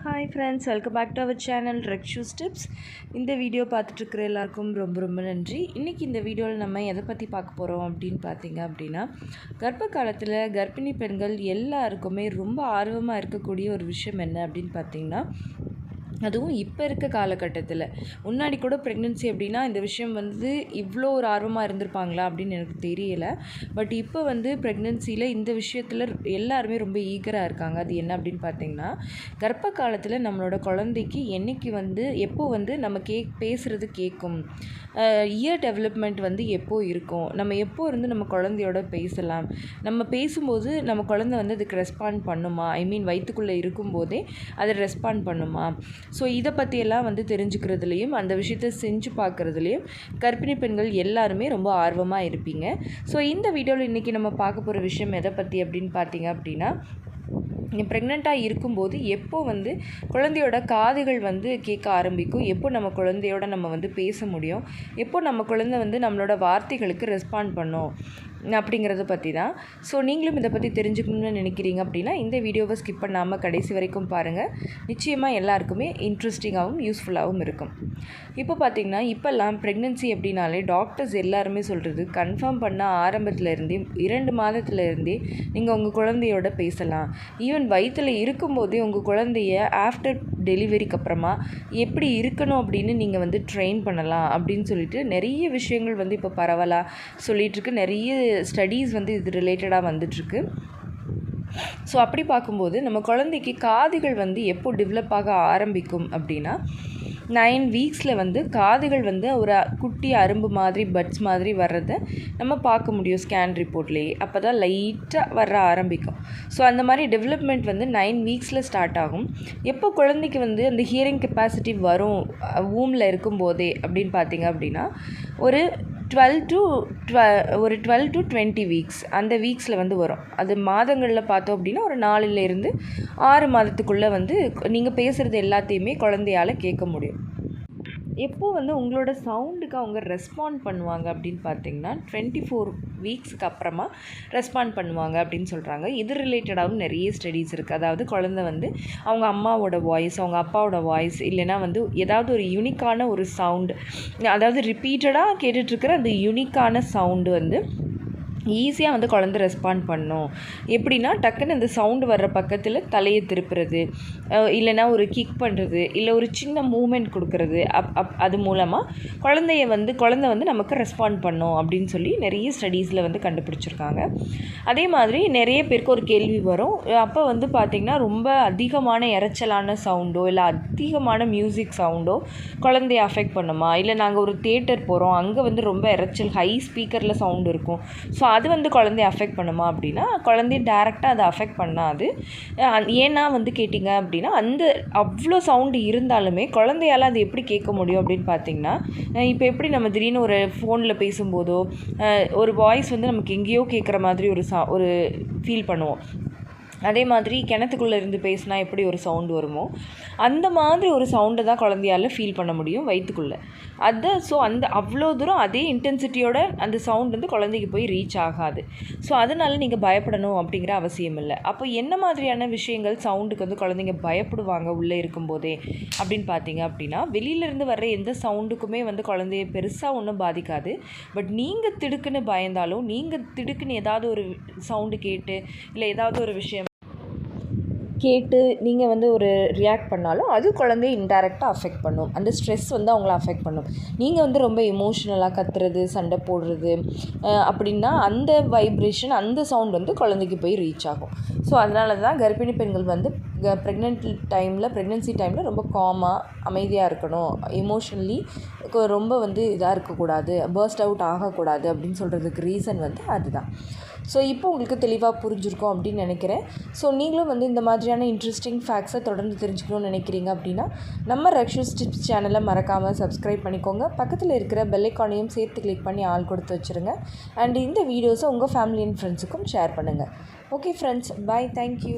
Hi friends, welcome back to our channel ரெக்ஷூஸ் tips. இந்த video பார்த்துட்ருக்குற எல்லாருக்கும் ரொம்ப ரொம்ப நன்றி. இன்றைக்கி இந்த வீடியோவில் நம்ம எதை பற்றி பார்க்க போகிறோம் அப்படின்னு பார்த்தீங்க அப்படின்னா, கர்ப்ப காலத்தில் கர்ப்பிணி பெண்கள் எல்லாருக்குமே ரொம்ப ஆர்வமாக இருக்கக்கூடிய ஒரு விஷயம் என்ன அப்படின்னு பார்த்தீங்கன்னா, அதுவும் இப்போ இருக்க காலகட்டத்தில். முன்னாடி கூட ப்ரெக்னென்சி அப்படின்னா இந்த விஷயம் இவ்வளோ ஒரு ஆர்வமாக இருந்திருப்பாங்களா அப்படின்னு எனக்கு தெரியலை. பட் இப்போ ப்ரெக்னென்சியில் இந்த விஷயத்தில் எல்லாருமே ரொம்ப ஈகராக இருக்காங்க. அது என்ன அப்படின்னு பார்த்தீங்கன்னா, கர்ப்ப காலத்தில் நம்மளோட குழந்தைக்கு என்றைக்கு எப்போ நம்ம பேசுகிறது கேட்கும், இயர் டெவலப்மெண்ட் எப்போ இருக்கும், நம்ம எப்போ நம்ம குழந்தையோட பேசலாம், நம்ம பேசும்போது நம்ம குழந்தை அதுக்கு ரெஸ்பாண்ட் பண்ணுமா, வயிற்றுக்குள்ளே இருக்கும்போதே அதை ரெஸ்பாண்ட் பண்ணுமா. ஸோ இதை பற்றியெல்லாம் தெரிஞ்சுக்கிறதுலையும் அந்த விஷயத்தை செஞ்சு பார்க்குறதுலையும் கர்ப்பிணி பெண்கள் எல்லாருமே ரொம்ப ஆர்வமாக இருப்பீங்க. ஸோ இந்த வீடியோவில் இன்றைக்கி நம்ம பார்க்க போகிற விஷயம் எதை பற்றி அப்படின்னு பார்த்தீங்க அப்படின்னா, ப்ரெக்னெண்ட்டாக இருக்கும்போது எப்போ குழந்தையோட காதுகள் கேட்க ஆரம்பிக்கும், எப்போ நம்ம குழந்தையோட நம்ம பேச முடியும், எப்போ நம்ம குழந்தை நம்மளோட வார்த்தைகளுக்கு ரெஸ்பாண்ட் பண்ணும் அப்படிங்கிறத பற்றி தான். ஸோ நீங்களும் இதை பற்றி தெரிஞ்சுக்கணும்னு நினைக்கிறீங்க அப்படின்னா இந்த வீடியோவை ஸ்கிப் பண்ணாமல் கடைசி வரைக்கும் பாருங்கள். நிச்சயமாக எல்லாருக்குமே இன்ட்ரெஸ்டிங்காகவும் யூஸ்ஃபுல்லாகவும் இருக்கும். இப்போ பார்த்திங்கன்னா, இப்போல்லாம் ப்ரெக்னென்சி அப்படின்னாலே டாக்டர்ஸ் எல்லாருமே சொல்கிறது, கன்ஃபார்ம் பண்ண ஆரம்பத்துலேருந்தே 2 மாதத்துலேருந்தே நீங்கள் உங்கள் குழந்தையோட பேசலாம். ஈவன் வயிற்றில் இருக்கும்போதே உங்கள் குழந்தைய ஆஃப்டர் டெலிவரிக்கு அப்புறமா எப்படி இருக்கணும் அப்படின்னு நீங்கள் ட்ரெயின் பண்ணலாம் அப்படின்னு சொல்லிட்டு நிறைய விஷயங்கள் இப்போ பரவலாக சொல்லிகிட்ருக்கு. நிறைய ஸ்டடீஸ் இது ரிலேட்டடாக வந்துட்டுருக்கு. ஸோ அப்படி பார்க்கும்போது நம்ம குழந்தைக்கு காதுகள் எப்போ டெவலப் ஆக ஆரம்பிக்கும் அப்படின்னா, 9 வீக்ஸில் காதுகள் ஒரு குட்டி அரும்பு மாதிரி பட்ஸ் மாதிரி வர்றதை நம்ம பார்க்க முடியும் ஸ்கேன் ரிப்போர்ட்லேயே. அப்போ தான் லைட்டாக வர ஆரம்பிக்கும். ஸோ அந்த மாதிரி டெவலப்மெண்ட் 9 வீக்ஸில் ஸ்டார்ட் ஆகும். எப்போ குழந்தைக்கு அந்த ஹியரிங் கெப்பாசிட்டி வரும் வூமில் இருக்கும்போதே அப்படின்னு பார்த்தீங்க அப்படின்னா, ஒரு 12 to 20 வீக்ஸ் அந்த வீக்ஸில் வரும். அது மாதங்களில் பார்த்தோம் அப்படின்னா ஒரு 4லேருந்து 6 மாதத்துக்குள்ளே நீங்கள் பேசுகிறது எல்லாத்தையுமே குழந்தையால் கேட்க முடியும். எப்போ உங்களோட சவுண்டுக்கு அவங்க ரெஸ்பாண்ட் பண்ணுவாங்க அப்படின்னு பார்த்தீங்கன்னா, 24 வீக்ஸுக்கு அப்புறமா ரெஸ்பாண்ட் பண்ணுவாங்க அப்படின்னு சொல்கிறாங்க. இது ரிலேட்டடாகவும் நிறைய ஸ்டடீஸ் இருக்குது. அதாவது குழந்தை அவங்க அம்மாவோட வாய்ஸ், அவங்க அப்பாவோட வாய்ஸ், இல்லைனா ஏதாவது ஒரு யூனிக்கான ஒரு சவுண்டு, அதாவது ரிப்பீட்டடாக கேட்டுட்ருக்கிற அந்த யூனிக்கான சவுண்டு ஈஸியாக குழந்தை ரெஸ்பாண்ட் பண்ணும். எப்படின்னா, டக்குன்னு அந்த சவுண்டு வர்ற பக்கத்தில் தலையை திருப்புறது, இல்லைனா ஒரு கிக் பண்ணுறது, இல்லை ஒரு சின்ன மூமெண்ட் கொடுக்கறது, அது மூலமாக குழந்தை நமக்கு ரெஸ்பாண்ட் பண்ணும் அப்படின்னு சொல்லி நிறைய ஸ்டடீஸில் கண்டுபிடிச்சிருக்காங்க. அதே மாதிரி நிறைய பேருக்கு ஒரு கேள்வி வரும், அப்போ பார்த்திங்கன்னா ரொம்ப அதிகமான இரைச்சலான சவுண்டோ இல்லை அதிகமான மியூசிக் சவுண்டோ குழந்தைய அஃபெக்ட் பண்ணுமா, இல்லை நாங்கள் ஒரு தியேட்டர் போகிறோம் அங்கே ரொம்ப இரைச்சல் ஹை ஸ்பீக்கரில் சவுண்டு இருக்கும், ஸோ அது குழந்தைய அஃபெக்ட் பண்ணுமா அப்படின்னா, குழந்தைய டைரெக்டாக அதை அஃபெக்ட் பண்ணாது. ஏன்னா கேட்டிங்க அப்படின்னா, அவ்வளோ சவுண்டு இருந்தாலுமே குழந்தையால் அது எப்படி கேட்க முடியும் அப்படின்னு பார்த்தீங்கன்னா, இப்போ எப்படி நம்ம திடீர்னு ஒரு ஃபோனில் பேசும்போதோ ஒரு வாய்ஸ் நமக்கு எங்கேயோ கேட்குற மாதிரி ஒரு ஃபீல் பண்ணுவோம். அதே மாதிரி கிணத்துக்குள்ளே இருந்து பேசினா எப்படி ஒரு சவுண்டு வருமோ அந்த மாதிரி ஒரு சவுண்டை தான் குழந்தையால் ஃபீல் பண்ண முடியும் வயிற்றுக்குள்ளே. ஸோ அவ்வளோ தூரம் அதே இன்டென்சிட்டியோட அந்த சவுண்ட் குழந்தைக்கு போய் ரீச் ஆகாது. ஸோ அதனால் நீங்கள் பயப்படணும் அப்படிங்கிற அவசியம் இல்லை. அப்போ என்ன மாதிரியான விஷயங்கள் சவுண்டுக்கு குழந்தைங்க பயப்படுவாங்க உள்ளே இருக்கும்போதே அப்படின்னு பார்த்தீங்க அப்படின்னா, வெளியிலேருந்து வர்ற எந்த சவுண்டுக்குமே குழந்தைய பெருசாக ஒன்றும் பாதிக்காது. பட் நீங்கள் திடுக்குன்னு பயந்தாலும், நீங்கள் திடுக்குன்னு ஏதாவது ஒரு சவுண்டு கேட்டு இல்லை ஏதாவது ஒரு விஷயம் கேட்டு நீங்கள் ஒரு ரியாக்ட் பண்ணாலும் அது குழந்தைய இன்டைரக்டாக அஃபெக்ட் பண்ணும். அந்த ஸ்ட்ரெஸ் அவங்கள அஃபெக்ட் பண்ணும். நீங்கள் ரொம்ப எமோஷ்னலாக கத்துறது, சண்டை போடுறது அப்படின்னா அந்த வைப்ரேஷன், அந்த சவுண்ட் குழந்தைக்கு போய் ரீச் ஆகும். ஸோ அதனால தான் கர்ப்பிணி பெண்கள் ப்ரெக்னென்சி டைமில் ரொம்ப காமாக அமைதியாக இருக்கணும், எமோஷ்னலி ரொம்ப இதாக இருக்கக்கூடாது, பர்ஸ்ட் அவுட் ஆகக்கூடாது அப்படின்னு சொல்கிறதுக்கு ரீசன் அதுதான். ஸோ இப்போ உங்களுக்கு தெளிவாக புரிஞ்சிருக்கும் அப்படின்னு நினைக்கிறேன். ஸோ நீங்களும் இந்த மாதிரியான இன்ட்ரெஸ்டிங் ஃபேக்ட்ஸை தொடர்ந்து தெரிஞ்சுக்கணும்னு நினைக்கிறீங்க அப்படின்னா, நம்ம ரெக்ஷூஸ் டிப்ஸ் சேனலை மறக்காமல் சப்ஸ்கிரைப் பண்ணிக்கோங்க. பக்கத்தில் இருக்கிற பெல் ஐகானையும் சேர்த்து கிளிக் பண்ணி ஆல் கொடுத்து வச்சுருங்க. அண்ட் இந்த வீடியோஸை உங்கள் ஃபேமிலி அண்ட் ஃப்ரெண்ட்ஸுக்கும் ஷேர் பண்ணுங்கள். ஓகே ஃப்ரெண்ட்ஸ், பாய், தேங்க்யூ.